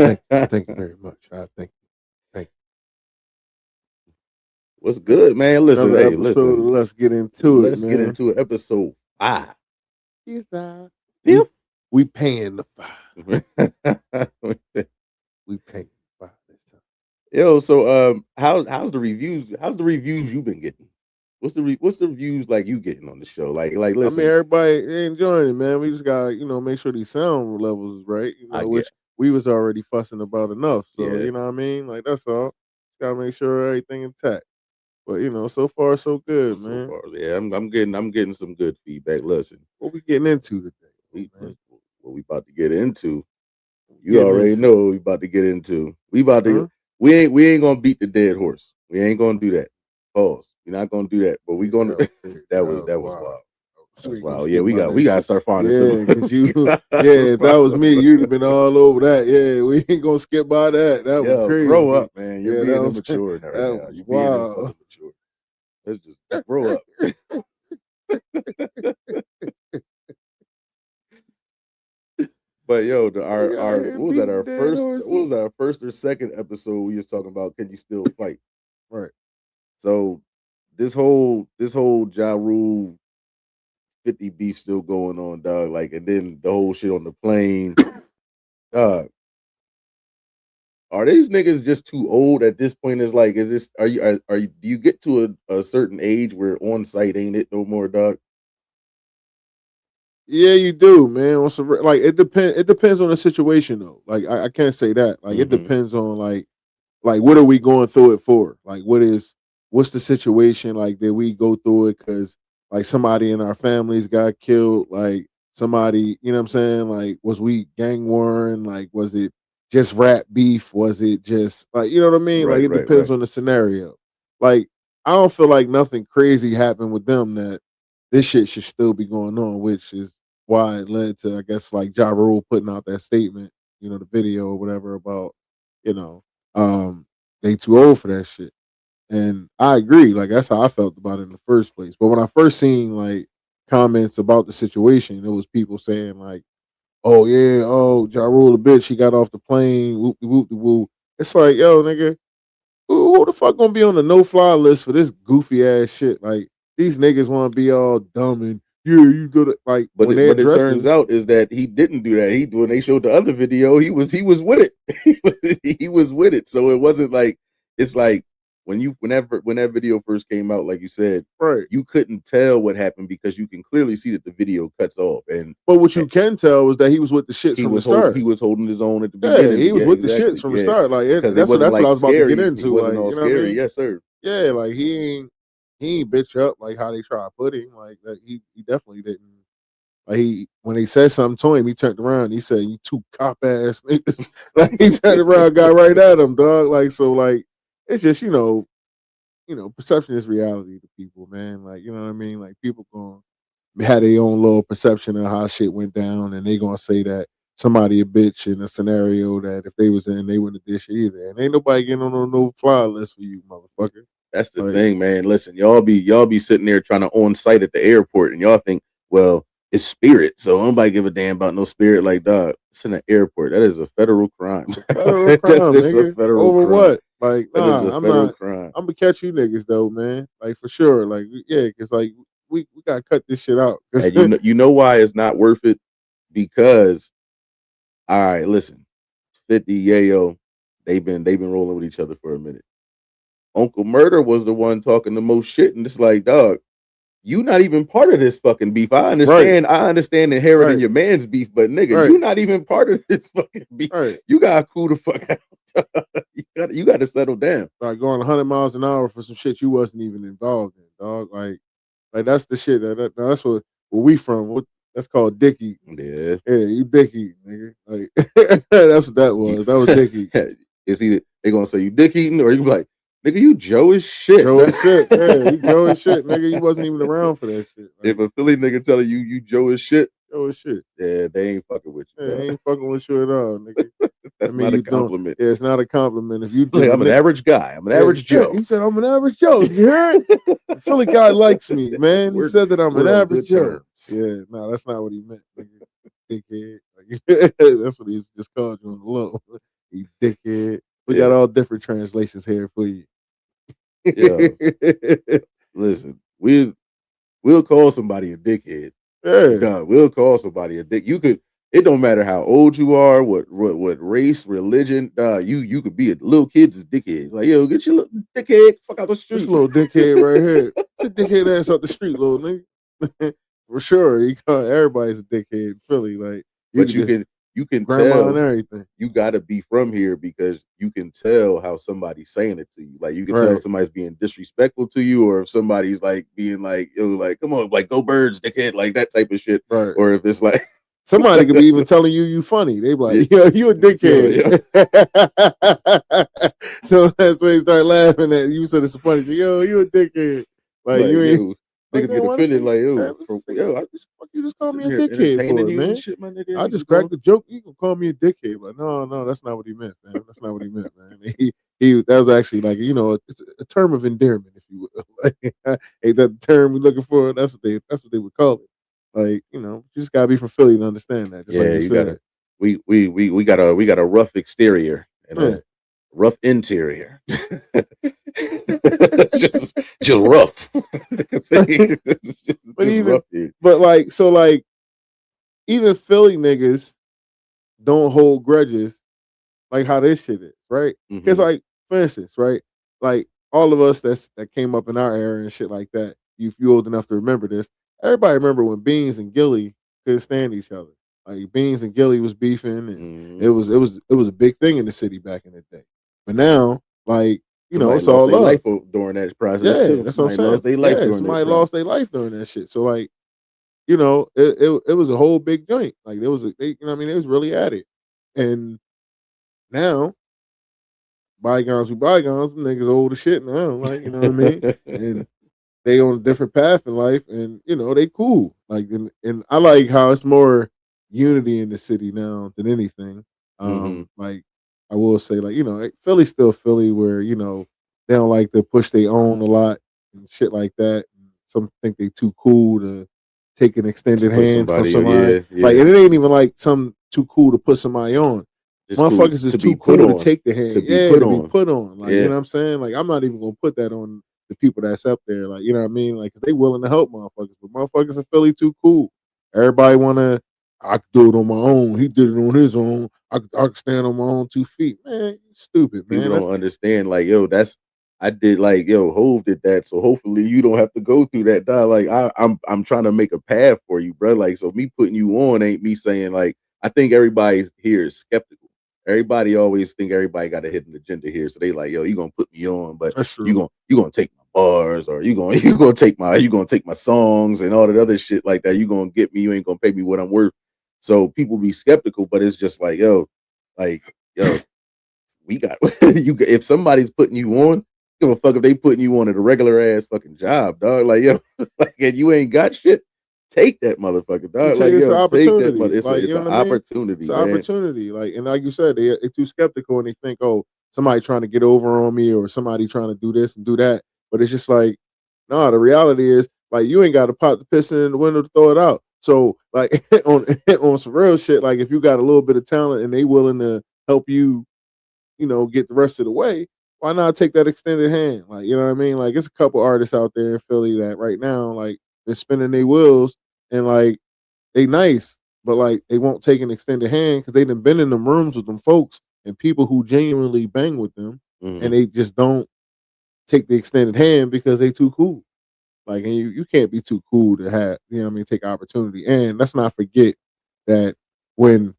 Thank you very much. I thank you. Thank What's good, man? you. Listen, Another hey, episode. listen. Let's get into it, Let's get man. into episode 5. Yes, we Fifth? we paying the five. Yo, We paying the five this time. how's the reviews? How's the reviews you've been getting? What's the reviews like you getting on the show? Like, I mean, listen, everybody they enjoying it, man. We just got make sure these sound levels is right. I get, Which we was already fussing about enough. So yeah, you know what I mean. Like that's all. Gotta make sure everything intact. But so far so good, so man. far, yeah, I'm getting some good feedback. Listen, What we getting into today, we man? what we about to get into. What we You getting already into? know what we about to get into. We about to Huh? we ain't gonna beat the dead horse. We ain't gonna do that. Pause. We're not gonna do that. But we Yeah, gonna that was crazy. that That was was that was wild. wild. So That's we gonna wild. Yeah, skip we by got that we gotta shit. start finding some. Yeah, cause We gotta if that was find me, some- you'd have been all over that. Yeah, we ain't gonna skip by that. That was Yo, grow crazy. up, man. You're Yeah, being that immature right now. was You're being wild. fucking mature. Let's just grow up. But yo, Nigga out our here what was that? beating Our dead first what was horses. our first or second episode? We was talking about can you still fight? Right. So this whole Ja Rule 50 beef still going on, dog. Like, and then the whole shit on the plane. Uh, are these niggas just too old at this point? Is like, is this are you do you get to a certain age where on site ain't it no more, dog? Yeah, you do, man. On some like it depends. It depends on the situation, though. Like I can't say that. Like it Mm-hmm. depends on like what are we going through it for? Like what's the situation? Like did we go through it because like somebody in our families got killed? Like somebody, you know what I'm saying? Like was we gang warring? Like was it just rap beef? Was it just like you know what I mean? Like Right, it right, depends right. on the scenario. Like I don't feel like nothing crazy happened with them that this shit should still be going on, which is why it led to I guess like Ja Rule putting out that statement, the video or whatever about, you know, they too old for that shit. And I agree. Like that's how I felt about it in the first place. But when I first seen like comments about the situation, it was people saying like, "Oh yeah, oh Ja Rule a bitch. He got off the plane. Whoop de whoop de woo." It's like, yo, nigga, who the fuck gonna be on the no fly list for this goofy ass shit? Like these niggas want to be all dumb and yeah, you do it. Like But when it they but it turns addressing, out is that he didn't do that. He when they showed the other video, he was with it. he was with it. So it wasn't like it's like when that video first came out, like you said, right? you couldn't tell what happened because you can clearly see that the video cuts off and But what eh, you can tell is that he was with the shits from the he start. was holding his own at the Yeah, beginning. he was Yeah, with the shits exactly. from the Yeah, start. Like because it that's wasn't what like I was about to get scary. He into. wasn't Like all you know what I scary. mean? Yes, sir. Yeah, like he ain't bitch up like how they try to put him. Like that he definitely didn't. Like he when they said something to him, he turned around. And he said, "You two cop ass niggas." Like he turned around, got right at him, dog. Like so, like it's just perception is reality to people, man. Like you know what I mean. Like people going had their own little perception of how shit went down, and they gonna say that somebody a bitch in a scenario that if they was in, they wouldn't have did shit either. And ain't nobody getting on no fly list for you, motherfucker. That's the Like, thing, man. Listen, y'all be sitting there trying to on site at the airport, and y'all think, well, it's Spirit, so nobody give a damn about no Spirit. Like, dog, it's in the airport. That is a federal crime. it's a federal That crime, is a nigga. federal Over crime. what? Like, That is a nah, I'm federal not. crime. I'm gonna catch you niggas though, man. Like for sure. Like, yeah, because like we gotta cut this shit out. And you know why it's not worth it? Because all right, listen, 50 Yayo, they've been rolling with each other for a minute. Uncle Murder was the one talking the most shit, and it's like, dog, you not even part of this fucking beef. I right, understand. I understand inheriting right, your man's beef, but nigga, right, you not even part of this fucking beef. right. You gotta cool the fuck out. you gotta settle down. Like going 100 miles an hour for some shit you wasn't even involved in, dog. Like that's the shit that's what where we from. What that's called dicky. Yeah. Yeah, you dicky, nigga. Like that's what that You, was. That was dicky. it's either they gonna say you dick eating or you be like, nigga, you Joe as shit. Joe and shit. Yeah, you Joe and shit, nigga. You wasn't even around for that shit. If Like a Philly nigga telling you Joe as shit, Joe and shit. yeah, they ain't fucking with Yeah, you, he dog. ain't fucking with you at all, nigga. I That's mean, not a you don't. compliment. Yeah, it's not a compliment. If you Like, if a I'm an nigga, average guy. I'm an yeah, average yeah, Joe. he said I'm an average Joe. You heard? The Philly guy likes me, man. He we're said that I'm an we're on average good Joe. terms. Yeah, no, that's not what he meant, nigga. Dickhead. Like, that's what he's just called you on the low. You dickhead. We got Yeah, all different translations here for you. yeah. Listen, we'll call somebody a dickhead. Yeah, Done. We'll call somebody a dick. You could. It don't matter how old you are, what race, religion. You could be a little kid's a dickhead. Like yo, get your little dickhead fuck out the this street. little dickhead right here. Get your dickhead ass up the street, little nigga. For sure. You call everybody's a dickhead in Philly. Like you But could just you can grandma and tell everything. you got to be from here because you can tell how somebody's saying it to you. Like you can tell if Right, somebody's being disrespectful to you, or if somebody's like being like, yo, like come on, like go birds, dickhead, like that type of shit. right. Or if it's like, Somebody could be even telling you funny. They be yeah, like, yo, you a yo, dickhead. yo, So that's when they start laughing at you. So it's funny. Yo, you a dickhead. Like like you ain't yo, like niggas get man. Why the offended, fuck? like yo, Man, what for the yo, I fuck you just call me sitting a here dickhead entertaining for, you and man? shit, my nigga, and I you just just cracked going, the joke. You can call me a dickhead, but no, that's not what he meant, man. That's not what he meant, man. He that was actually like it's a term of endearment, if you will. Like, ain't that the term we're looking for? That's what they would call it. Like you just gotta be from Philly to understand that, just like yeah, you you got said. to, we got a rough exterior and Yeah. a rough interior. just just rough. But Just even rough here. but like so like even Philly niggas don't hold grudges like how this shit is, right? Because Hmm. like for instance, right, like all of us that came up in our era and shit like that. If you old enough to remember this, everybody remember when Beans and Gilly couldn't stand each other. Like Beans and Gilly was beefing, and Hmm. it was a big thing in the city back in the day. But now, like Somebody it's lost all their life love. during that process Yeah, too. that's what I'm Somebody saying. lost their life Yeah, during that somebody process. lost their life during that shit. So like it was a whole big joint. Like there was what I mean, they was really at it. And now, bygones be bygones, them niggas old as shit now, like, you know what I mean? And they on a different path in life and they cool. Like and I like how it's more unity in the city now than anything. Hmm. Like I will say like, Philly's still Philly where, they don't like to push their own a lot and shit like that. Some think they too cool to take an To extended put hand from somebody, somebody. yeah, Like yeah, and it ain't even like some too cool to put somebody on. just cool Motherfuckers is to be too put cool to on, take the to hand. be Yeah, put to be on, put on. Like, you yeah. know what I'm saying? Like, I'm not even gonna put that on the people that's up there. Like, you know what I mean? Like, 'cause they willing to help motherfuckers, but motherfuckers in Philly too cool. Everybody wanna, I can do it on my own. He did it on his own. I can stand on my own 2 feet. Man, you stupid, People man. don't That's understand, like, yo, that's I did like yo, Hove did that. So hopefully you don't have to go through that, dog. Like I'm trying to make a path for you, bro. Like, so me putting you on ain't me saying like I think everybody's here is skeptical. Everybody always think everybody got a hidden agenda here. So they like, yo, you gonna put me on, but that's true. you gonna take my bars, or you gonna take my songs and all that other shit like that. You gonna get me, you ain't gonna pay me what I'm worth. So people be skeptical, but it's just like, yo, we got you. If somebody's putting you on, give a fuck if they putting you on at a regular ass fucking job, dog. Like yo, like and you ain't got shit. Take that motherfucker, You dog. take Like it's an yo, take that opportunity. mother. Like, It's you know an what I mean? It's opportunity, an man. opportunity. Like, and like you said, they're too skeptical and they think, oh, somebody trying to get over on me or somebody trying to do this and do that. But it's just like, nah, the reality is like you ain't got to pop the piston in the window to throw it out. So like on some real shit, like if you got a little bit of talent and they willing to help you, get the rest of the way, why not take that extended hand? Like, you know what I mean? Like it's a couple artists out there in Philly that right now, like, they're spinning their wheels and like they nice, but like they won't take an extended hand because they done been in them rooms with them folks and people who genuinely bang with them, and Hmm. they just don't take the extended hand because they too cool. Like, and you can't be too cool to have, take opportunity. And let's not forget that when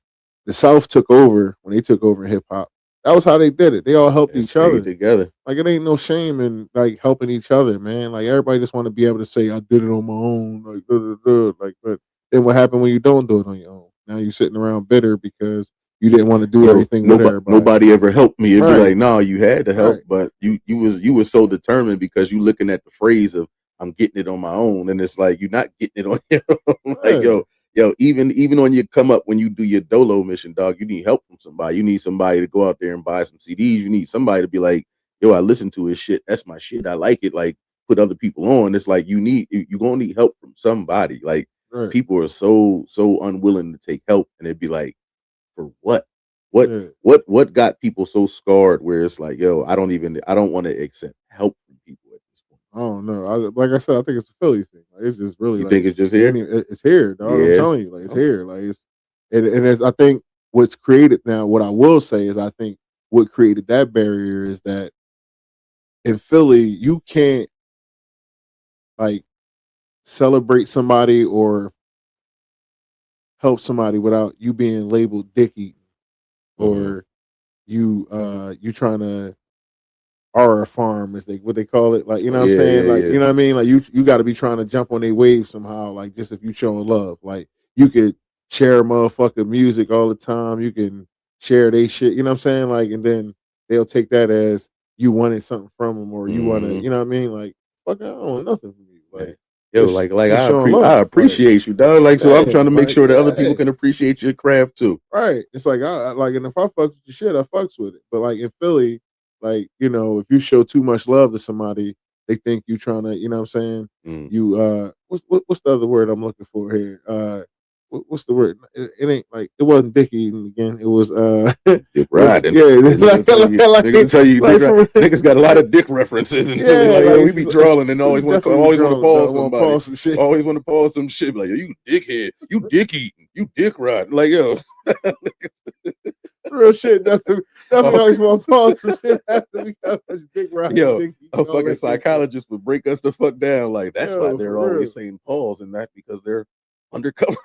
the South took over, when they took over hip hop, that was how they did it. They all helped And each stayed other. together. Like it ain't no shame in like helping each other, man. Like everybody just want to be able to say I did it on my own, like duh, duh, duh. Like, but then what happened when you don't do it on your own? Now you're sitting around bitter because you didn't want to do Yo, everything with everybody. nobody ever helped me. It'd be Right, like, no, you had to help, right, but you was so determined because you looking at the phrase of I'm getting it on my own, and it's like you're not getting it on your own. Like yeah, even on your come up when you do your dolo mission, dog, you need help from somebody. You need somebody to go out there and buy some CDs. You need somebody to be like, yo, I listen to his shit. That's my shit. I like it. Like put other people on. It's like you gonna need help from somebody. Like right. people are so unwilling to take help, and it'd be like for what? What Yeah. what got people so scarred where it's like, yo, I don't want to accept help from people at this point. I don't know. Like I said, I think it's a Philly thing. Like, it's just really You like think it's just it ain't here? even, it's here, dog. I'm Yeah. telling you, like it's Okay. here. Like it's and it's, I think what's created now. What I will say is, I think what created that barrier is that in Philly, you can't like celebrate somebody or help somebody without you being labeled dick eating Mm-hmm. or you trying to or a farm is they what they call it, like, you Oh know what I'm yeah, saying, yeah, like, yeah. you know what I mean, like you got to be trying to jump on their wave somehow, like just if you showing love, like you could share motherfucking music all the time, you can share they shit, you know what I'm saying, like, and then they'll take that as you wanted something from them or you want to, Mm-hmm. you know what I mean, like fuck, I don't want nothing from you, Yeah. like Yo, just like just showing I love, like appreciate you, dog. Like, so I'm yeah, trying to make like sure that other yeah. people can appreciate your craft too. Right. It's like like, and if I fucks with your shit, I fucks with it. But like in Philly, like, if you show too much love to somebody, they think you trying to, you know what I'm saying? Mm. You what's the other word I'm looking for here? What's the word? It ain't like it wasn't dick eating again. It was Dick what's riding. yeah, Niggas will tell you dick like ride. from Niggas got a lot of dick references in Philly. yeah, Like, like yo, we it's be just drawing and we definitely be always want to drawing, pause dog. Want to somebody. pause some shit. Always want to pause some shit. Like, yo, you dickhead. You dick eating. You dick riding. Like, yo. Real shit. Definitely always want to always- pause some shit after we got much dick riding, yo, dick eating, a all fucking that good stuff. psychologist would break us the fuck down. Like, that's why Yo, for they're real. always saying pause and that because they're undercover.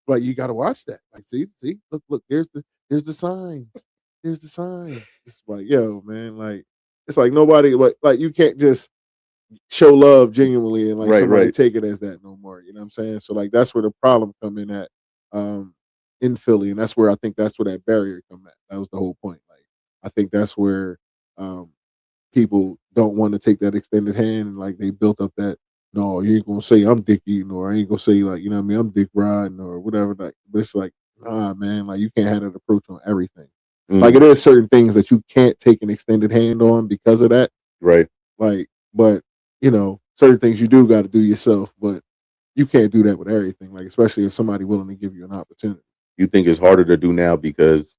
Like you got to watch that. Like, see, look. There's the signs. There's the signs. It's like, yo, man, like it's like nobody, like you can't just show love genuinely and like Right, somebody right. take it as that no more. You know what I'm saying? So like that's where the problem come in at, in Philly, and that's where I think that's where that barrier come at. That was the whole point. Like I think that's where um people don't want to take that extended hand and like they built up that no, you ain't gonna say I'm dick eating or I ain't gonna say like, you know what I mean, I'm dick riding or whatever. Like, but it's like, nah, man, like you can't have that approach on everything. Like Mm, it is certain things that you can't take an extended hand on because of that. right. Like, but certain things you do got to do yourself, but you can't do that with everything. Like, especially if somebody willing to give you an opportunity. You think it's harder to do now because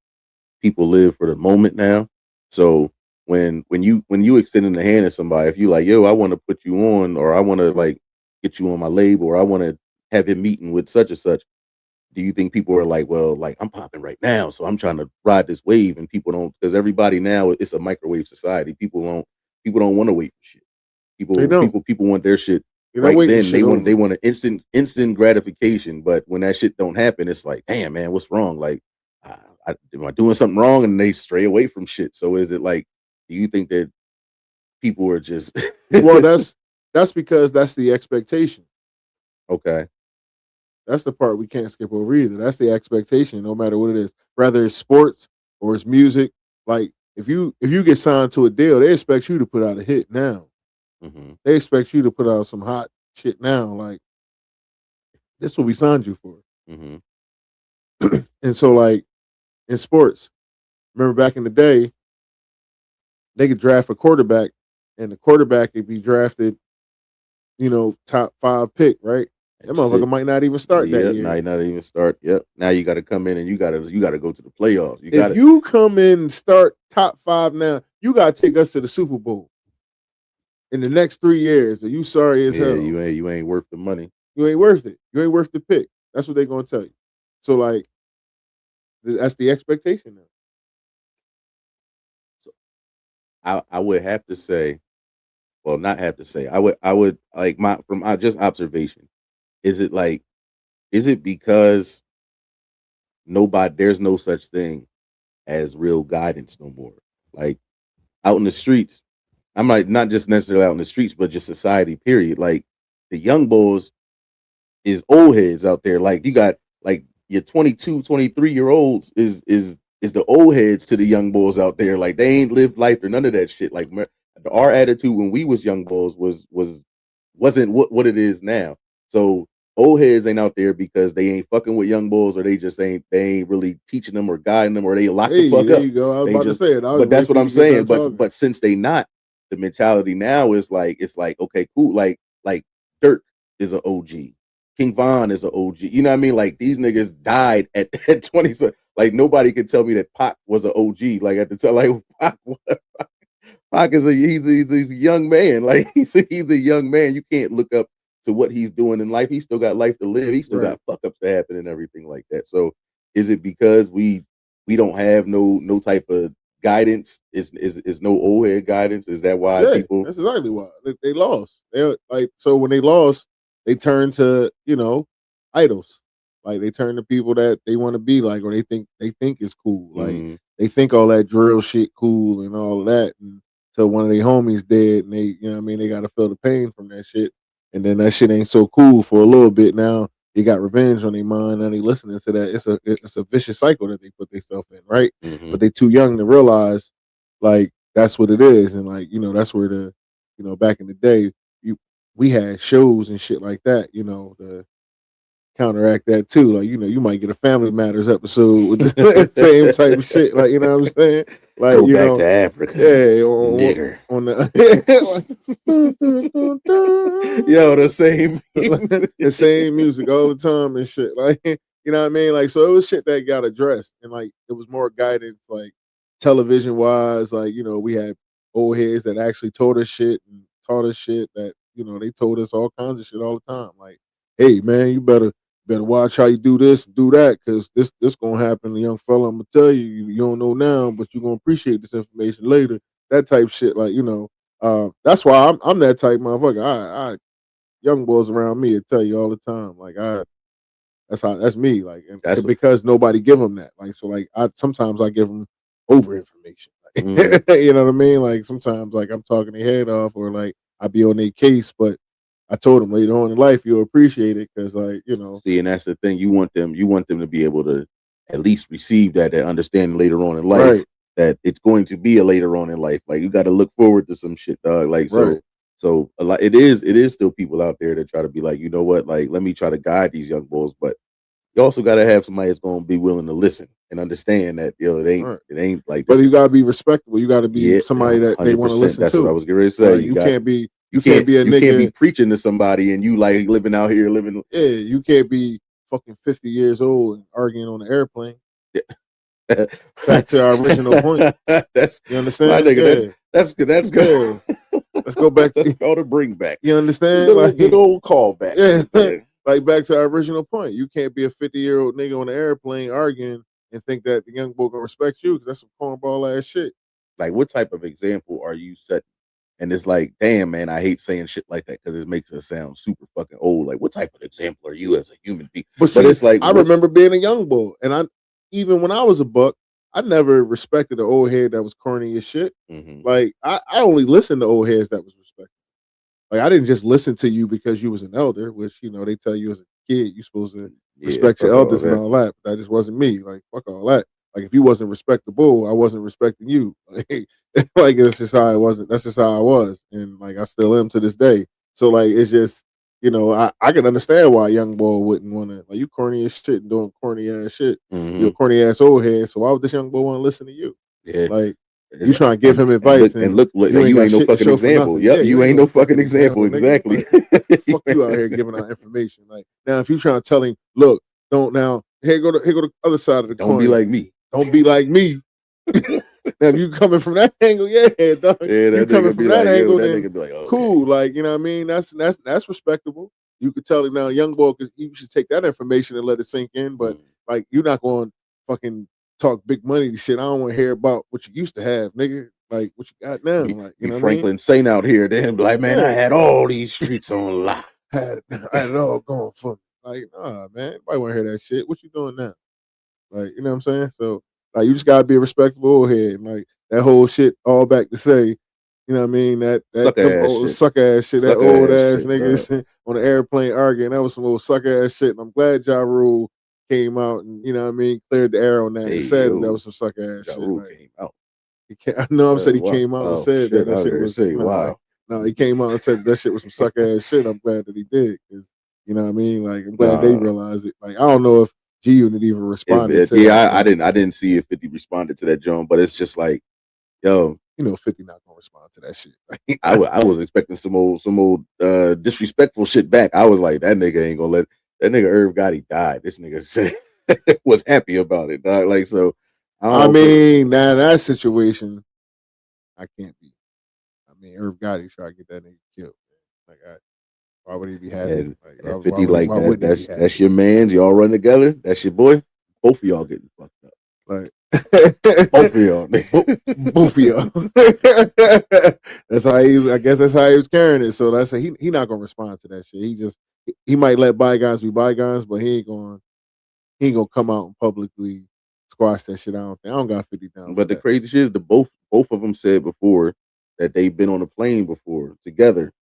people live for the moment now. So when you extending the hand to somebody, if you like, yo, I want to put you on, or I want to like get you on my label, or I want to have him meeting with such and such. Do you think people are like, well, like I'm popping right now, so I'm trying to ride this wave, and people don't because everybody now it's a microwave society. People don't want to wait for shit. They don't. People want their shit You're not right waiting then. shit They over. want an instant gratification. But when that shit don't happen, it's like, damn man, what's wrong? Like, am I doing something wrong? And they stray away from shit. So is it like, do you think that people are just Well, that's because that's the expectation. okay? That's the part we can't skip over either. That's the expectation, no matter what it is. Whether it's sports or it's music. Like if you get signed to a deal, they expect you to put out a hit now. Hmm. They expect you to put out some hot shit now. Like this is what we signed you for. Hmm. And so like in sports, remember back in the day, they could draft a quarterback and the quarterback could be drafted, top 5 pick, right? That That's motherfucker it. might not even start that Yeah. Now year. you not even start. Yep. Now you got to come in and you got to go to the playoffs. You got If to. you come in and start top 5 now, you gotta take us to the Super Bowl in the next 3 years, or you sorry as Yeah. hell. You ain't worth the money. You ain't worth it. You ain't worth the pick. That's what they're gonna tell you. So like that's the expectation now. So I would have to say, well, not have to say. I would like my from just observation. Is it like is it because nobody there's no such thing as real guidance no more? Like out in the streets, I'm like not just necessarily out in the streets, but just society. Period. Like the young boys is old heads out there. Like you got like your 22, 23-year olds is the old heads to the young boys out there. Like they ain't lived life or none of that shit. Like our attitude when we was young boys wasn't what it is now. So old heads ain't out there because they ain't fucking with young boys or they ain't really teaching them or guiding them or they lock the Hey, fuck there up. you go. I was They about to just say it. I was but that's waiting for what you I'm to get saying. done talking. But since they not, the mentality now is like it's like okay, cool. Like Dirk is an OG. King Von is an OG. You know what I mean? Like these niggas died at 20. So, like nobody could tell me that Pac was an OG. Like at the time, like Pac is he's a young man. Like he's a young man. You can't look up to what he's doing in life. He's still got life to live. He still Right. got fuck ups to happen and everything like that. So is it because we don't have no type of guidance? Is no old head guidance? Is that why Yeah, people? that's exactly why they lost. They like so when they lost, they turned to idols. Like they turn to people that they want to be like, or they think is cool. Like Mm, they think all that drill shit cool and all of that. And so one of their homies dead, and they what I mean, they got to feel the pain from that shit. And then that shit ain't so cool for a little bit. Now they got revenge on their mind, and they listening to that. It's a vicious cycle that they put themselves in, right? hmm But they too young to realize like that's what it is, and like that's where back in the day, you we had shows and shit like that, to counteract that too. Like you might get a Family Matters episode with the same type of shit. Like you know what I'm saying? Like Go back to Africa, yeah, nigger. on the like, dun, dun, dun, Yo, dun. the same music. The same music all the time and shit. Like you know what I mean? Like so it was shit that got addressed, and like it was more guidance, like television wise. Like we had old heads that actually told us shit and taught us shit that they told us all kinds of shit all the time. Like, hey man, you better watch how you do this and do that because this gonna happen, young fella. I'm gonna tell you, you don't know now, but you're gonna appreciate this information later. That type shit, like that's why I'm that type motherfucker. I young boys around me tell you all the time, like that's me, like and That's because nobody give them that, like so, like I sometimes I give them over information, mm, like, you know what I mean? Like sometimes, like I'm talking their head off, or like I be on their case, but I told them later on in life you'll appreciate it because, like see, and that's the thing. You want them to be able to at least receive that understanding later on in life right, that it's going to be a later on in life. Like you got to look forward to some shit, dog. Like right, so a lot. It is still people out there that try to be like, you know what? Like let me try to guide these young boys, but you also got to have somebody that's going to be willing to listen and understand that it ain't right. it ain't like But this. you gotta be respectable. You gotta be Yeah, somebody that they hundred want to percent. listen That's what I to. was getting ready to say. Like You got you you can't can't be a you can't be nigga. preaching to somebody and you like living out here living. Yeah, you can't be fucking 50 years old and arguing on the airplane. Back to our original point. That's You my understand? nigga. That's Yeah, that's good. That's good. yeah. Let's go back That's to called a bring back. you Good understand? little Like good old callback yeah, right there. like back to our original point. You can't be a 50-year-old nigga on the airplane arguing and think that the young boy gonna respect you because that's some cornball ass shit. Like, what type of example are you setting? And it's like, damn, man, I hate saying shit like that because it makes us sound super fucking old. Like, what type of example are you as a human being? But But see, it's like, I what? remember being a young boy, and I even when I was a buck, I never respected the old head that was corny as shit. Hmm Like I only listened to old heads that was respected. Like I didn't just listen to you because you was an elder, which they tell you as a kid you're supposed to Yeah, respect your fuck all elders and that. all that. But that just wasn't me. Like fuck all that. Like if you wasn't respectable, I wasn't respecting you. Like that's just how I wasn't. That's just how I was, and like I still am to this day. So like it's just I can understand why a young boy wouldn't want to like you corny as shit and doing corny ass shit. You're a Hmm corny ass old head. So why would this young boy want to listen to you? Yeah. Like you trying to give him And advice look and like you ain't you got ain't no shit to fucking show for example. nothing. Yep, Yeah, you you ain't ain't no no fucking fucking example. example, nigga. Exactly. Like fuck you out here giving out information. Like now, if you trying to tell him, look, don't now here go the other side of the Don't be coin. like me. Don't be like me. Now, if you coming from that angle, yeah, dog. Yeah, You that coming nigga from be that like, yo, angle, that then nigga be like, okay. cool. Like you know what I mean. That's respectable. You could tell him now, young boy, because you should take that information and let it sink in. But Mm. like, you're not going to fucking talk big money shit. I don't want to hear about what you used to have, nigga. Like what you got now. Like you Be know what I mean? Franklin Saint out here, then be like, man, I Yeah, had all these streets on lock. I had it all going for me. Like, nah, man. Nobody want to hear that shit. What you doing now? Like, you know what I'm saying? So, like, you just gotta be a respectable old head. And, like, that whole shit, all back to say, you know what I mean? That Sucker them ass old shit. suck ass shit, that old Sucker ass ass shit, dog. niggas on the airplane arguing. That was some old suck ass shit. And I'm glad Ja Rule came out and you know what I mean, cleared the air on that Hey, and said that yo, was some suck ass Ja shit. Rule Like, came out. I know I said he Wow. came out and Oh said that shit. that I was shit gonna was say, no, wow. no, he came out and said that shit was some suck ass shit. I'm glad that he did because you know what I mean. Like I'm glad they Nah. realized it. Like I don't know if G Unit even responded to Yeah, that, I but didn't see if 50 responded to that Joan, but it's just like, yo, 50 not gonna respond to that shit. I was expecting some old disrespectful shit back. I was like, that nigga ain't gonna let. that nigga Irv Gotti died. This nigga said was happy about it, dog. Like so, I I don't think mean, now that situation, I can't be. I mean, Irv Gotti try to get that nigga killed. Like, why would he be happy? and Like, and 50 like why that. wouldn't he be That's happy? your man's. Y'all run together. That's your boy. Both of y'all getting fucked up. Like, Both of y'all. both of y'all. That's how he was. I guess that's how he was carrying it. So that's he not gonna respond to that shit. He might let bygones be bygones, but he ain't gonna come out and publicly squash that shit. I don't think. I don't got 50 down for But the that. crazy shit is the both of them said before that they've been on a plane before together,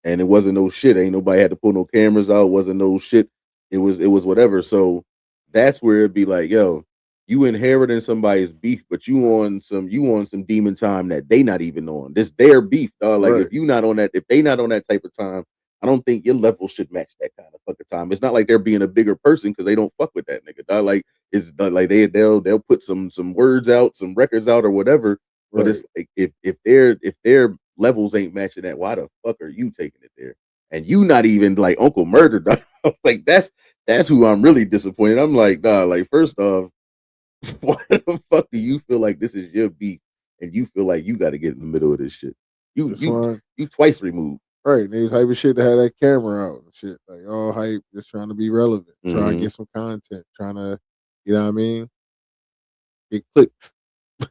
and it wasn't no shit. Ain't nobody had to pull no cameras out. Wasn't no shit. It was whatever. So that's where it'd be like, yo, you inheriting somebody's beef, but you on some demon time that they not even on. This their beef, dog. Like Right, if they not on that type of time, I don't think your level should match that kind of fucking time. It's not like they're being a bigger person because they don't fuck with that nigga, dog. Like it's like they'll put some words out, some records out or whatever. But right. it's like if their levels ain't matching that, why the fuck are you taking it there? And you not even like Uncle Murder, dog. Like that's who I'm really disappointed. I'm like, dog, like first off, why the fuck do you feel like this is your beef and you feel like you gotta get in the middle of this shit? You Just you fine. you twice removed. Right, and they was hype as shit to have that camera out and shit. Like all hype, just trying to be relevant, trying to Mm-hmm. get some content, trying to, you know what I mean, get clicks.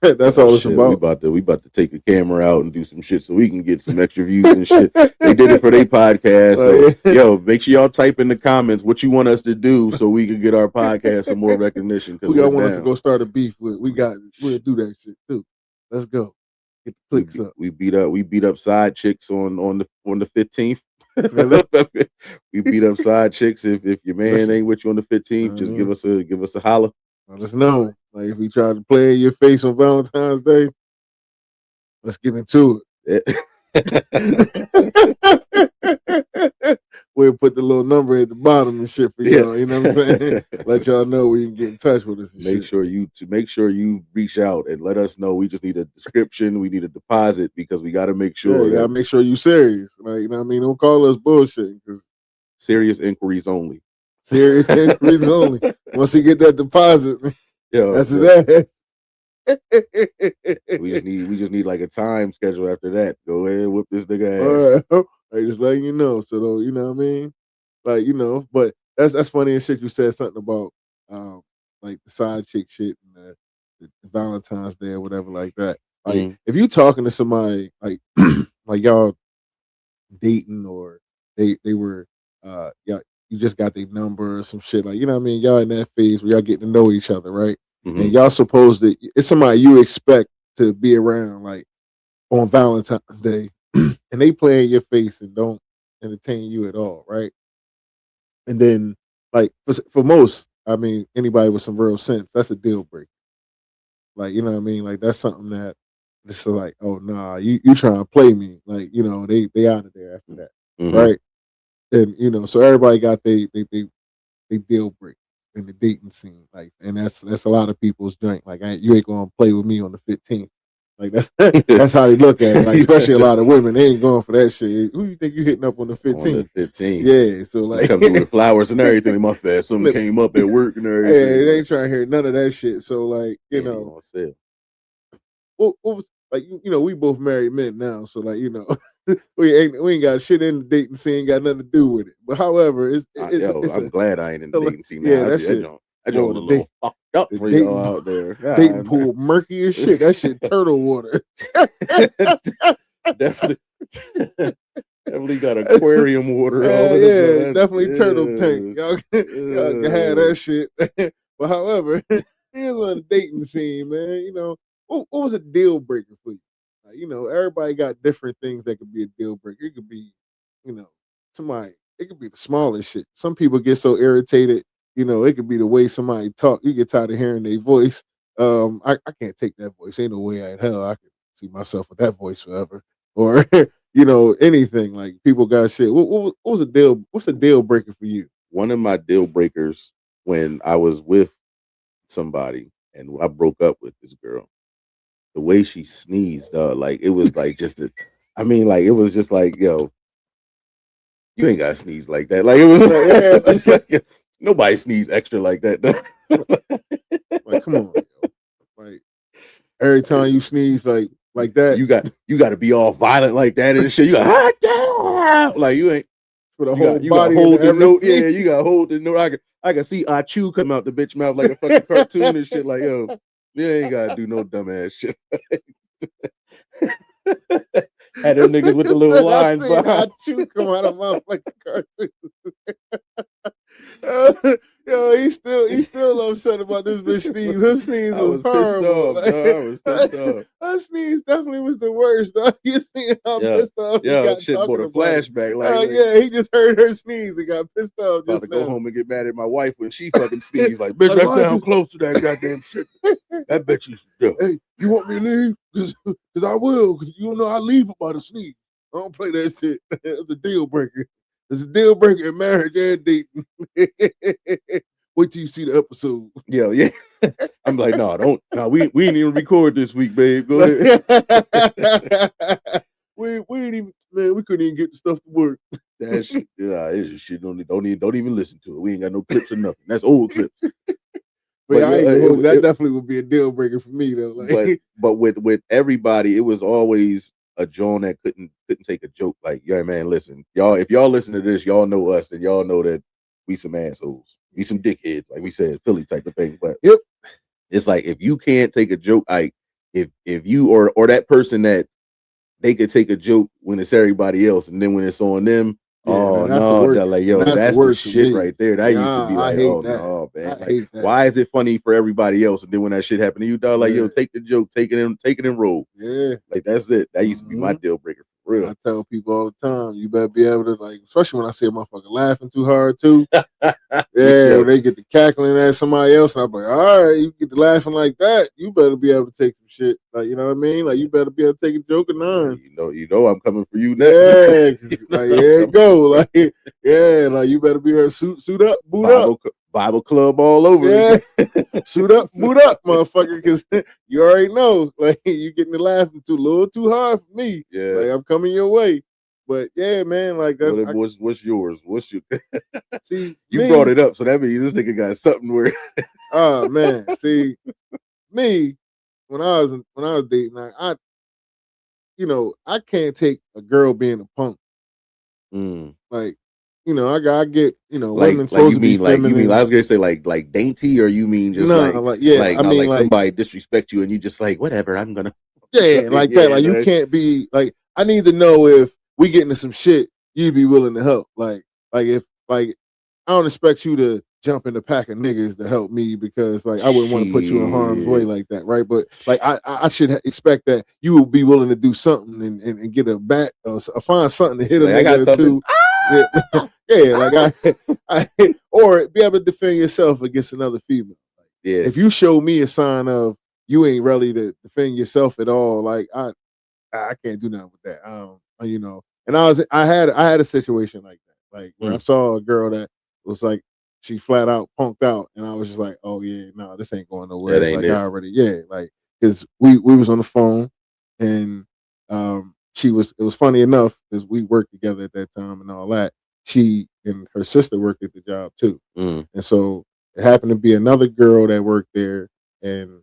That's Oh all it's shit, we about. about to we about to take a camera out and do some shit so we can get some extra views and shit. They did it for their podcast. So Like, yo, make sure y'all type in the comments what you want us to do so we can get our podcast some more recognition because we we're got one to down. go start a beef with. We'll do that shit too. Let's go. Get the We clicks be, up. we beat up side chicks on the 15th. Yeah, let, We beat up side chicks. If your man listen, ain't with you on the I 15th, just give mean, us a holler. let us know. Like if we try to play in your face on Valentine's Day, let's get into it. We'll put the little number at the bottom and shit for Yeah. y'all. You know what I'm saying? Let y'all know where you can get in touch with us and shit. Make sure you reach out and let us know. We just need a description. We need a deposit because we got to make Yeah, sure you gotta that make sure you serious. Like, you know what I mean? Don't call us bullshit because serious inquiries only. serious inquiries only. Once he get that deposit, Yo, that's his ass. we just need like a time schedule after that. Go ahead, whoop this All nigga ass. right. Like just letting you know. So though, you know what I mean? Like, but that's funny and shit. You said something about um like the side chick shit and the Valentine's Day or whatever like that. Like Mm, if you talking to somebody like like y'all dating or they were yeah, you just got their number or some shit, like, you know what I mean, y'all in that phase where y'all getting to know each other, right? And hmm y'all supposed to, it's somebody you expect to be around like on Valentine's Day, and they play in your face and don't entertain you at all, right? And then like for most, I mean, anybody with some real sense, that's a deal breaker. Like, you know what I mean? Like that's something that it's like, oh nah, you trying to play me. Like, they out of there after that. hmm Right. And so everybody got they deal break in the dating scene, like, and that's a lot of people's joint. Like, you ain't gonna play with me on the 15th. Like that's that's how they look at it. Like, especially a lot of women, they ain't going for that shit. Who you think you hitting up on the On the 15th? 15th. Yeah, so You like, come through with flowers and everything. My bad. Something look, came up at work and yeah, they everything. ain't trying to hear none of that shit. So like, Ain't even on sale. what was like, we both married men now, so like, we ain't got shit in the dating scene, got nothing to do with it. But however, Yo, it's I'm a glad I ain't in the dating scene now. yeah, I that see that shit. joint. That joint Boy, was a little fucked up the for y'all out there. dating God, pool murky as shit. That shit turtle water. definitely, definitely got aquarium water all in the joint. Yeah, That's definitely turtle tank. Y'all can have that shit. But however, here's on the dating scene, man. What was a deal breaker for you? Like, everybody got different things that could be a deal breaker. It could be, you know, somebody. It could be the smallest shit. Some people get so irritated. It could be the way somebody talk. You get tired of hearing their voice. I can't take that voice. Ain't no way in hell I could see myself with that voice forever. Or anything, like, people got shit. What was a deal? What's a deal breaker for you? One of my deal breakers when I was with somebody and I broke up with this girl. The way she sneezed, like it was like just a. I mean, like it was just like, yo, You ain't got to sneeze like that. Like it was like, yeah, it's like nobody sneeze extra like that. Like, come on, yo. Like every time you sneeze like that you got to be all violent like that and shit. You got hot damn. Like you ain't with a whole you got body and hold the note. Yeah, everything. you got hold the note. I can see Achu come out the bitch mouth like a fucking cartoon and shit. Like yo, you ain't gotta do no dumbass shit. Had them niggas with the little I lines seen behind. I chew come out of my mouth like a cartoon. Uh, yo, he still upset about this bitch sneeze. Her sneeze I was was pissed horrible. off, dog. Like I was pissed off. her sneeze definitely was the worst. Dog. You see how Yeah, pissed off he yeah, got shit brought talking a about it. flashback. Like Yeah, he just heard her sneeze and got pissed off about just to go now. home and get mad at my wife when she fucking sneezed. Like, bitch, Like, that's why down you? close to that goddamn shit. That bitch used to do. Hey, you want me to leave? Cause I will. Cause you know I leave about a sneeze. I don't play that shit. It's a deal breaker. It's a deal breaker in marriage and dating. Wait till you see the episode. Yeah, yeah. I'm like, no, don't. No, we ain't even record this week, babe. Go Like, ahead. we ain't even, man. We couldn't even get the stuff to work. That shit, yeah, it's just shit. Don't even listen to it. We ain't got no clips or nothing. That's old clips. But But yeah, I yeah, ain't gonna hold you. That definitely would be a deal breaker for me though. Like, but with everybody, it was always a John that couldn't take a joke. Like, yeah, man, listen, y'all, if y'all listen to this, y'all know us, and y'all know that we some assholes, we some dickheads, like we said, Philly type of thing. But yep. it's like if you can't take a joke, like if you or that person that they could take a joke when it's everybody else, and then when it's on them, Yeah, oh that's the no, worst. they're like, And yo, that's the that's the worst for shit me. right there. That Yeah, used to be I like, hate oh that. no, man, I like, hate that. why is it funny for everybody else, and then when that shit happened to you, dog, like, yo, Yeah. take the joke, take it and roll. Yeah. Like that's it. That used to be my Mm-hmm. deal breaker for real. I tell people all the time, you better be able to like, especially when I see a motherfucker laughing too hard too. Yeah, Yo, when they get to cackling at somebody else, and I'm like, all right, you get to laughing like that, you better be able to take some shit. Like, you know what I mean? Like, you better be able to take a joke of nine. you know, I'm coming for you next. Yeah, You know like I'm here it coming go. Like, yeah, like you better be there, suit up, boot up. Bible club all over Yeah, again. suit up, boot up, motherfucker, because you already know, like, you getting to laughing a little too hard for me. Yeah. Like, I'm coming your way. But yeah, man, like that's What's yours? What's your see you brought me. it up, so that means this nigga got something where Oh man, see me when I was dating, like, I can't take a girl being a punk. mm. Like, I get, women supposed to be you mean feminine. I was gonna say like dainty, or you mean just No, like yeah, I not mean like like somebody disrespect you and you just like whatever, I'm gonna yeah, like that. yeah, Like you can't be like I need to know if we get into some shit, you'd be willing to help. Like if like I don't expect you to jump in the pack of niggas to help me because like I wouldn't want to put you in harm's way shit. like that, right? But like I should expect that you will be willing to do something and get a bat or find something to hit a Like I got nigga or something. two. Yeah, yeah, like I or be able to defend yourself against another female. Like, Yeah. if you show me a sign of you ain't ready to defend yourself at all, like I can't do nothing with that. And I had a situation like that, like where I Mm. saw a girl that was like she flat out punked out, and I was just like, oh yeah, no, this ain't going That nowhere. ain't Like I it. already, yeah, like because we was on the phone, and it was funny enough because we worked together at that time and all that. She and her sister worked at the job too, Mm. and so it happened to be another girl that worked there, and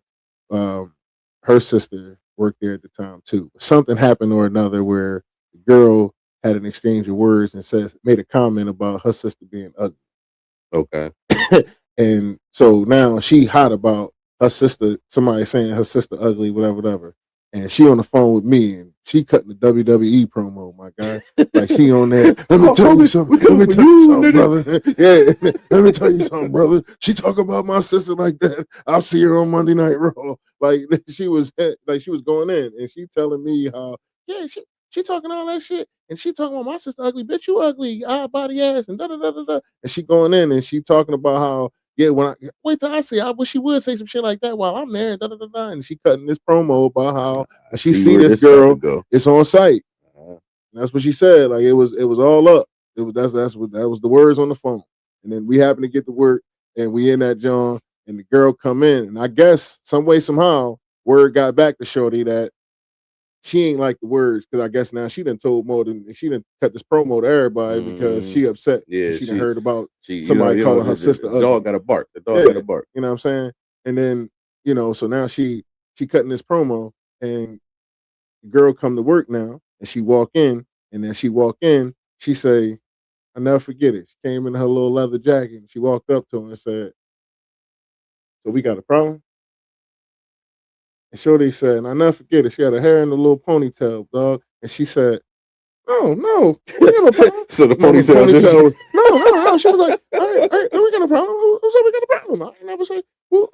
um, her sister worked there at the time too. Something happened or another where the girl had an exchange of words and made a comment about her sister being ugly. Okay. And so now she hot about her sister, somebody saying her sister ugly, whatever, whatever. And she on the phone with me and she cutting the WWE promo, my guy. Like she on there. Let me tell you something. We Let coming me for tell you you, something, nigga. brother. Yeah. Let me tell you something, brother. She talk about my sister like that. I'll see her on Monday Night Raw. Like she was going in and she telling me how, yeah, she talking all that shit. And she talking about my sister ugly, bitch, you ugly, body ass, and da da da da da. And she going in and she talking about how, yeah, when I wait till I see, I wish she would say some shit like that while I'm there. Da, da, da, da. And she cutting this promo about how I when she see see where this this about to girl, go. it's on site. Uh, And that's what she said. Like it was all up. It was that's what that was the words on the phone. And then we happened to get to work and we in that John and the girl come in. And I guess some way, somehow, word got back to Shorty that she ain't like the words because I guess now she done told more than she done cut this promo to everybody because Mhm. she upset because Yeah, she done heard about she somebody calling her sister the dog ugly. gotta bark. The dog Yeah, gotta bark. you know what I'm saying? And then, so now she cutting this promo and the girl come to work now and she walk in and then she walk in, she say, I never forget it. She came in her little leather jacket and she walked up to him and said, so we got a problem? And Shorty said, and I never forget it. She had her hair in a little ponytail, dog. And she said, no, no, we got no problem. So the No, the ponytail just ponytail was, no, no, no. She was like, we got a problem. Who said we got a problem? I ain't never say, what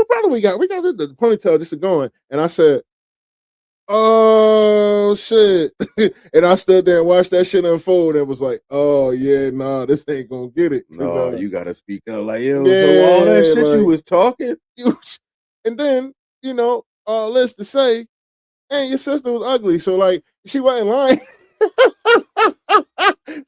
problem we got? We got the ponytail just going. And I said, oh, shit. And I stood there and watched that shit unfold and was like, oh, yeah, nah, this ain't going to get it. Cause, no, you gotta speak up like yo. So all that yeah, shit you like, was talking. and then, let's to say, and your sister was ugly, so like she wasn't lying.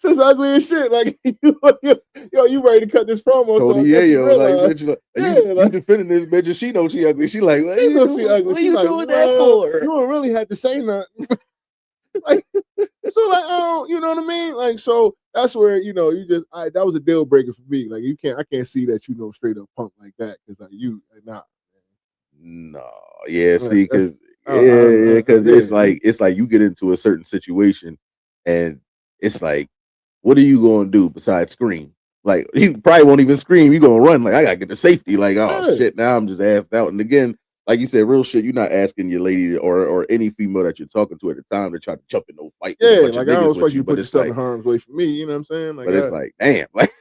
She's ugly as shit. Like you ready to cut this promo? So I Tony guess you Yayo, like realize, bitch, like, yeah, you like defending this bitch, and she knows she ugly. She like, what are she you know she doing? ugly. What are She you like, doing that well, for? you don't really have to say nothing. Like so, like you know what I mean? Like so, that's where you just that was a deal breaker for me. Like I can't see that straight up punk like that because like you not. No, yeah, That's, see, that's, because yeah, because yeah, it's like you get into a certain situation, and it's like, what are you going to do besides scream? Like you probably won't even scream. You gonna run. Like I gotta get to safety. Like oh yeah, shit, now I'm just asked out. And again, like you said, real shit. You're not asking your lady or any female that you're talking to at the time to try to jump in no fight with a yeah. bunch of Like I don't niggas with expect you you. to But put it's yourself in like, harm's way for me. You know what I'm saying? Like damn, like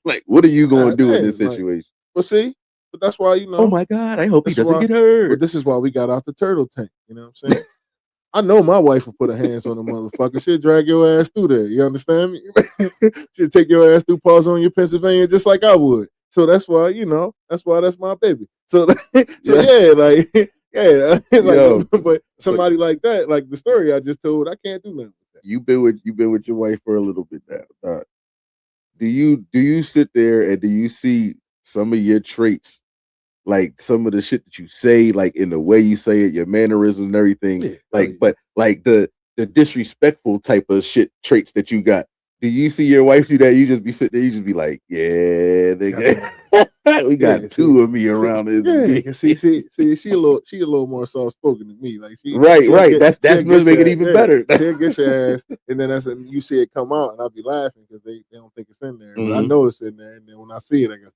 like what are you gonna God do in this damn, like, situation? but see, but that's why Oh my god, I hope he this is doesn't why, get but hurt. this is why we got out the turtle tank. You know what I'm saying? I know my wife will put her hands on the motherfucker. She'll drag your ass through there. You understand me? She'll take your ass through pause on your Pennsylvania just like I would. So that's why, that's my baby. So, so Yeah, yeah, like, yeah, like, yo, but so somebody like that, like the story I just told, I can't do nothing with that. you've been with your wife for a little bit now. Do you sit there and do you see some of your traits, like some of the shit that you say, like in the way you say it, your mannerisms and everything, Yeah, hell like yeah. but like the disrespectful type of shit traits that you got. Do you see your wife do that? You just be sitting there, you just be like, yeah, nigga. Goddamn. We Yeah, got see, two of me around this yeah, bitch. 'cause see, she a little more soft spoken than me. Like Right, she'll right. get That's she'll gonna get make it your even better. she'll get your ass, and then you see it come out, and I'll be laughing because they don't think it's in there, but I Mhm. know it's in there, and then when I see it, I go.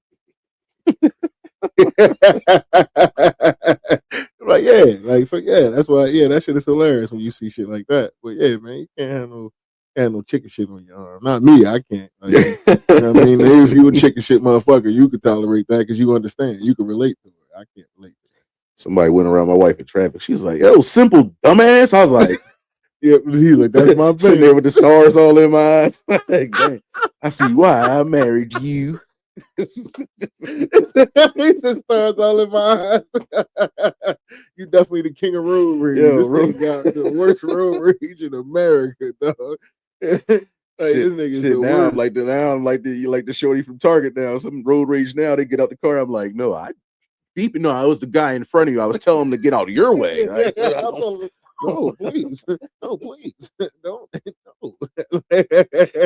Like yeah, like so yeah, that's why that shit is hilarious when you see shit like that. But yeah, man, you can't have no chicken shit on your arm. Not me, I can't. Like you know what I mean? Maybe if you a chicken shit motherfucker, you could tolerate that because you understand, you can relate to it. I can't relate to Somebody went around my wife in traffic. She's like, "Yo, simple dumbass." I was like, that. Yeah, but he's like, that's my sitting there baby. with the stars all in my eyes. Like, dang, I see why I married you. He said stars all in my eyes. You definitely the king of road rage. Yo, This nigga got the worst road rage in America, dog. Like this nigga's shit. the worst. Now I'm like the shorty from Target. Now some road rage. Now they get out the car. I'm like, no, I beeping. No, I was the guy in front of you. I was telling him to get out of your way. Yeah, Like, I told him, no, please, no, please, don't,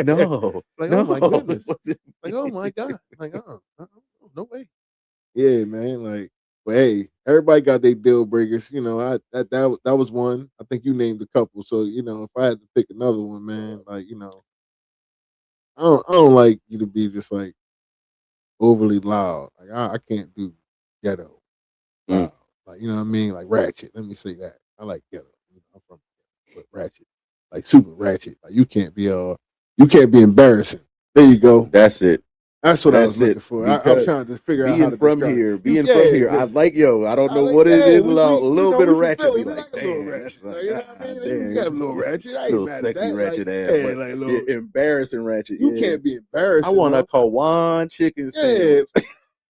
no. no, Like, oh my no. goodness, like, oh my god, like, no way. Yeah, man. Like, but hey, everybody got their deal breakers. I that was one. I think you named a couple. So if I had to pick another one, man, like I don't like you to be just like overly loud. Like I can't do ghetto Mm. loud. Like what I mean, like ratchet. Let me say that. I like ghetto. I'm from but ratchet, like super ratchet. Like you can't be embarrassing. There you go. That's it. That's what I was That's it. looking for. I was Because trying to figure out how to describe you. being from Yeah, here, I like yo. I don't I know like what it yeah, is. A we little bit we of from ratchet. Philly. Be We like, like a little damn, that's ratchet. like, Like, you know what I God mean? We got a damn, little ratchet. I ain't little mad at sexy that. Like, ratchet ass, yeah, but like yeah, little. embarrassing ratchet. You Yeah, can't be I embarrassing want a though. Kawan chicken Yeah, sandwich.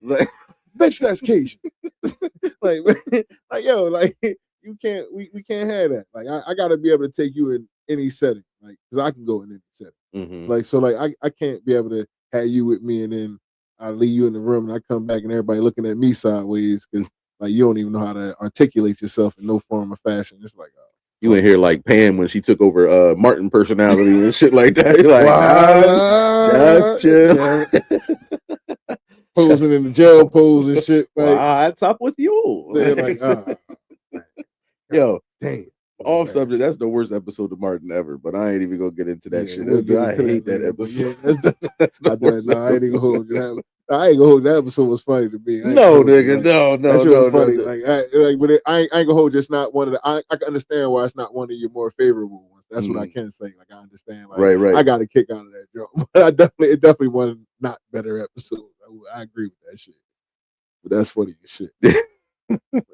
Like, bitch, that's Cajun. Like, like yo, like you can't. We can't have that. Like, I got to be able to take you in any setting. Like, because I can go in any setting. mm-hmm. Like, so like I can't be able to have you with me and then I leave you in the room and I come back and everybody looking at me sideways because like you don't even know how to articulate yourself in no form or fashion. It's like, oh. You in here like Pam when she took over Martin personality and shit like that. You're like, nah, just What? chill. Yeah, posing in the jail pose and shit. Like Why I top with they're you? like, ah, man, God Yo, damn, that was off bad subject. shit. That's the worst episode of Martin ever. But I ain't even gonna get into that Yeah, shit. we'll get I into that hate that later. But episode. yeah, that's That's the I done. worst No, I ain't even gonna episode. hold you. I ain't gonna hold you. That episode was funny to me. I ain't gonna No, hold you. nigga, Like no, that no, shit was no, no. funny. But I ain't gonna hold you. It's not one of the. I can understand why it's not one of your more favorable ones. That's what I Mm, can say. Like I understand. Like right, right. I got a kick out of that joke. But it definitely one not better episode. I agree with that shit. But that's funny as shit.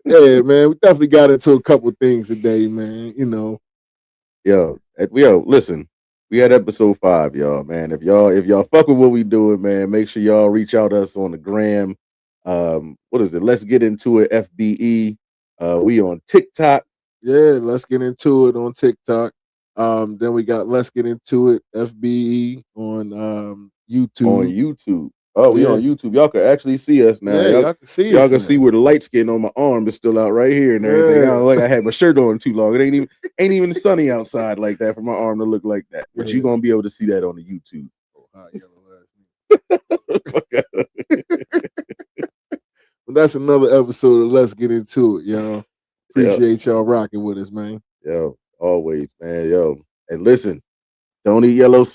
Yeah, man, we definitely got into a couple things today, man. You know, Yo, listen. We had episode 5, y'all, man. If y'all fuck with what we doing, man, make sure y'all reach out to us on the gram. What is it? Let's get into it. FBE. We on TikTok. yeah, let's get into it on TikTok. Then we got Let's Get Into It FBE on On YouTube. YouTube. Oh, we Yeah, on YouTube. Y'all can actually see us now. yeah, Y'all y'all can see y'all us can see now. where the light skin on my arm is still out right here and everything. I Yeah, don't like I had my shirt on too long. It ain't even sunny outside like that for my arm to look like that. But you yeah. gonna be able to see that on the YouTube. Oh, hot yellow Fuck out. ass. But that's another episode of Let's Get Into It, y'all. Yeah, Appreciate y'all rocking with us, man. yo, always, man, yo. And listen, don't eat yellow snow.